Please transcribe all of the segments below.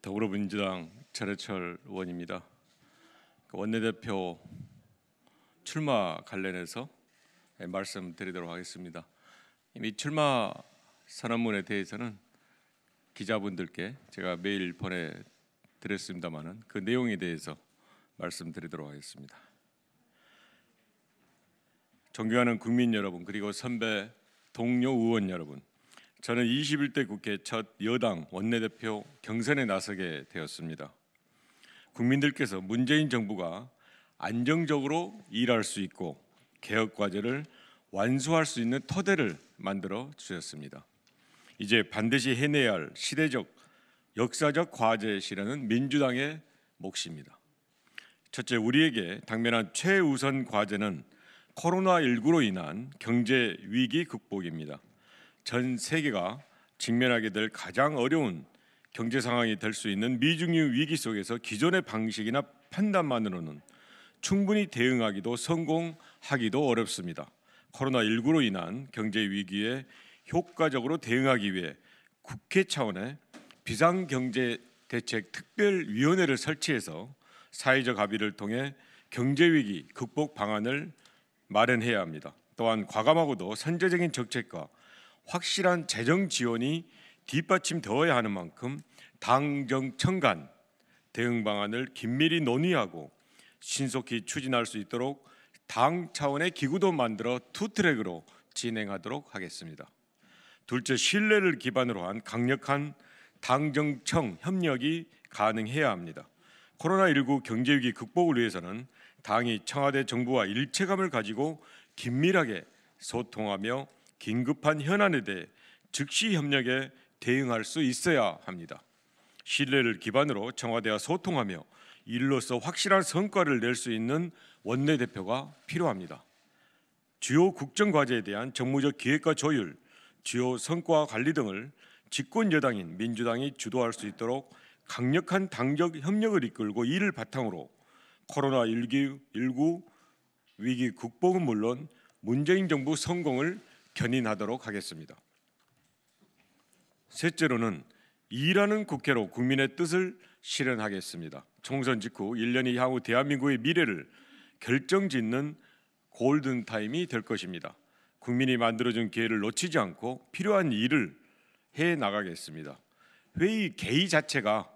더불어민주당 차례철 의원입니다. 원내대표 출마 관련해서 말씀드리도록 하겠습니다. 이미 출마 선언문에 대해서는 기자분들께 제가 메일 보내드렸습니다만은 그 내용에 대해서 말씀드리도록 하겠습니다. 존경하는 국민 여러분, 그리고 선배 동료 의원 여러분, 저는 21대 국회 첫 여당 원내대표 경선에 나서게 되었습니다. 국민들께서 문재인 정부가 안정적으로 일할 수 있고 개혁 과제를 완수할 수 있는 토대를 만들어 주셨습니다. 이제 반드시 해내야 할 시대적, 역사적 과제 실현은 민주당의 몫입니다. 첫째, 우리에게 당면한 최우선 과제는 코로나19로 인한 경제 위기 극복입니다. 전 세계가 직면하게 될 가장 어려운 경제 상황이 될 수 있는 미중유 위기 속에서 기존의 방식이나 판단만으로는 충분히 대응하기도 성공하기도 어렵습니다. 코로나19로 인한 경제 위기에 효과적으로 대응하기 위해 국회 차원의 비상경제대책특별위원회를 설치해서 사회적 합의를 통해 경제위기 극복 방안을 마련해야 합니다. 또한 과감하고도 선제적인 정책과 확실한 재정 지원이 뒷받침되어야 하는 만큼 당정청 간 대응 방안을 긴밀히 논의하고 신속히 추진할 수 있도록 당 차원의 기구도 만들어 투트랙으로 진행하도록 하겠습니다. 둘째, 신뢰를 기반으로 한 강력한 당정청 협력이 가능해야 합니다. 코로나19 경제위기 극복을 위해서는 당이 청와대 정부와 일체감을 가지고 긴밀하게 소통하며 긴급한 현안에 대해 즉시 협력에 대응할 수 있어야 합니다. 신뢰를 기반으로 청와대와 소통하며 이로써 확실한 성과를 낼 수 있는 원내대표가 필요합니다. 주요 국정과제에 대한 정무적 기획과 조율, 주요 성과 관리 등을 집권 여당인 민주당이 주도할 수 있도록 강력한 당적 협력을 이끌고 이를 바탕으로 코로나19 위기 극복은 물론 문재인 정부 성공을 견인하도록 하겠습니다. 셋째로는 일하는 국회로 국민의 뜻을 실현하겠습니다. 총선 직후 1년이 향후 대한민국의 미래를 결정짓는 골든타임이 될 것입니다. 국민이 만들어준 기회를 놓치지 않고 필요한 일을 해나가겠습니다. 회의 개의 자체가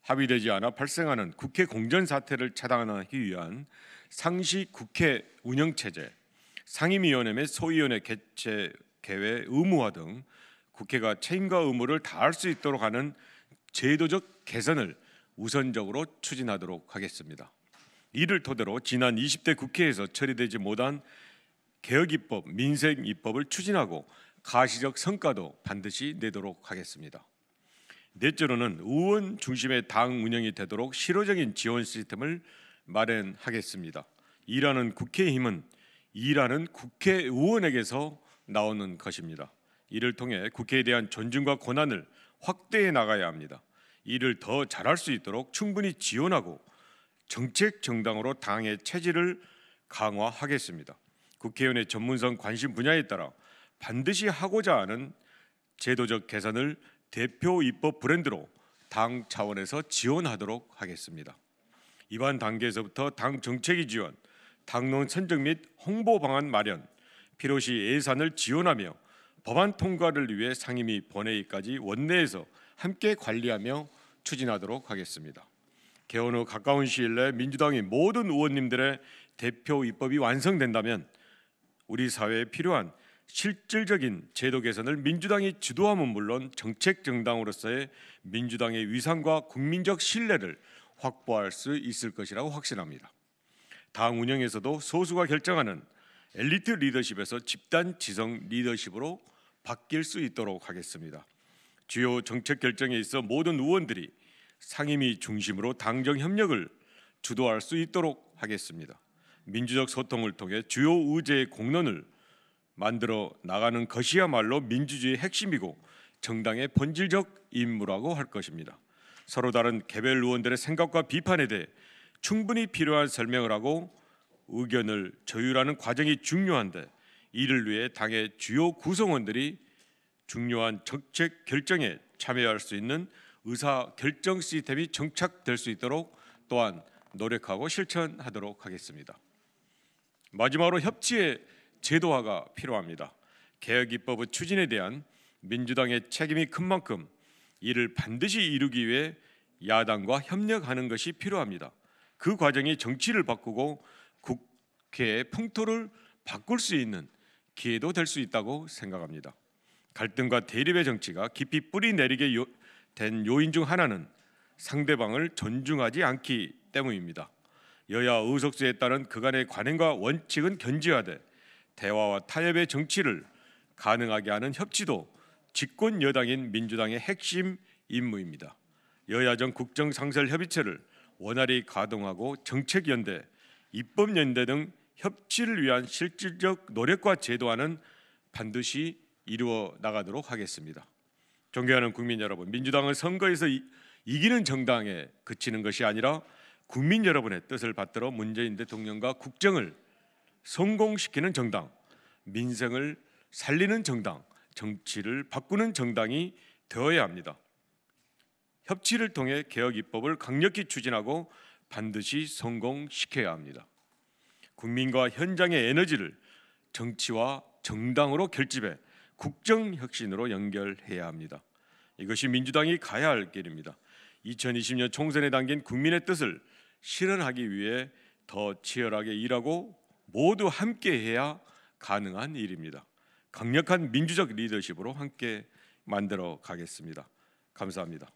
합의되지 않아 발생하는 국회 공전 사태를 차단하기 위한 상시 국회 운영체제, 상임위원회 및 소위원회 개최 개회 의무화 등 국회가 책임과 의무를 다할 수 있도록 하는 제도적 개선을 우선적으로 추진하도록 하겠습니다. 이를 토대로 지난 20대 국회에서 처리되지 못한 개혁입법, 민생입법을 추진하고 가시적 성과도 반드시 내도록 하겠습니다. 넷째로는 의원 중심의 당 운영이 되도록 실효적인 지원 시스템을 마련하겠습니다. 일하는 국회의 힘은 일하는 국회의원에게서 나오는 것입니다. 이를 통해 국회에 대한 존중과 권한을 확대해 나가야 합니다. 이를 더 잘할 수 있도록 충분히 지원하고 정책 정당으로 당의 체질을 강화하겠습니다. 국회의원의 전문성 관심 분야에 따라 반드시 하고자 하는 제도적 개선을 대표 입법 브랜드로 당 차원에서 지원하도록 하겠습니다. 이번 단계에서부터 당 정책위 지원, 당론 선정 및 홍보 방안 마련, 필요시 예산을 지원하며 법안 통과를 위해 상임위 본회의까지 원내에서 함께 관리하며 추진하도록 하겠습니다. 개원 후 가까운 시일 내 민주당의 모든 의원님들의 대표 입법이 완성된다면 우리 사회에 필요한 실질적인 제도 개선을 민주당이 주도함은 물론 정책 정당으로서의 민주당의 위상과 국민적 신뢰를 확보할 수 있을 것이라고 확신합니다. 당 운영에서도 소수가 결정하는 엘리트 리더십에서 집단 지성 리더십으로 바뀔 수 있도록 하겠습니다. 주요 정책 결정에 있어 모든 의원들이 상임위 중심으로 당정 협력을 주도할 수 있도록 하겠습니다. 민주적 소통을 통해 주요 의제의 공론을 만들어 나가는 것이야말로 민주주의의 핵심이고 정당의 본질적 임무라고 할 것입니다. 서로 다른 개별 의원들의 생각과 비판에 대해 충분히 필요한 설명을 하고 의견을 조율하는 과정이 중요한데 이를 위해 당의 주요 구성원들이 중요한 정책 결정에 참여할 수 있는 의사 결정 시스템이 정착될 수 있도록 또한 노력하고 실천하도록 하겠습니다. 마지막으로 협치의 제도화가 필요합니다. 개혁 입법의 추진에 대한 민주당의 책임이 큰 만큼 이를 반드시 이루기 위해 야당과 협력하는 것이 필요합니다. 그 과정이 정치를 바꾸고 국회의 풍토를 바꿀 수 있는 기회도 될 수 있다고 생각합니다. 갈등과 대립의 정치가 깊이 뿌리 내리게 된 요인 중 하나는 상대방을 존중하지 않기 때문입니다. 여야 의석수에 따른 그간의 관행과 원칙은 견지하되 대화와 타협의 정치를 가능하게 하는 협치도 집권 여당인 민주당의 핵심 임무입니다. 여야정 국정상설협의체를 원활히 가동하고 정책연대, 입법연대 등 협치를 위한 실질적 노력과 제도화는 반드시 이루어 나가도록 하겠습니다. 존경하는 국민 여러분, 민주당은 선거에서 이기는 정당에 그치는 것이 아니라 국민 여러분의 뜻을 받들어 문재인 대통령과 국정을 성공시키는 정당, 민생을 살리는 정당, 정치를 바꾸는 정당이 되어야 합니다. 협치를 통해 개혁 입법을 강력히 추진하고 반드시 성공시켜야 합니다. 국민과 현장의 에너지를 정치와 정당으로 결집해 국정혁신으로 연결해야 합니다. 이것이 민주당이 가야 할 길입니다. 2020년 총선에 담긴 국민의 뜻을 실현하기 위해 더 치열하게 일하고 모두 함께해야 가능한 일입니다. 강력한 민주적 리더십으로 함께 만들어 가겠습니다. 감사합니다.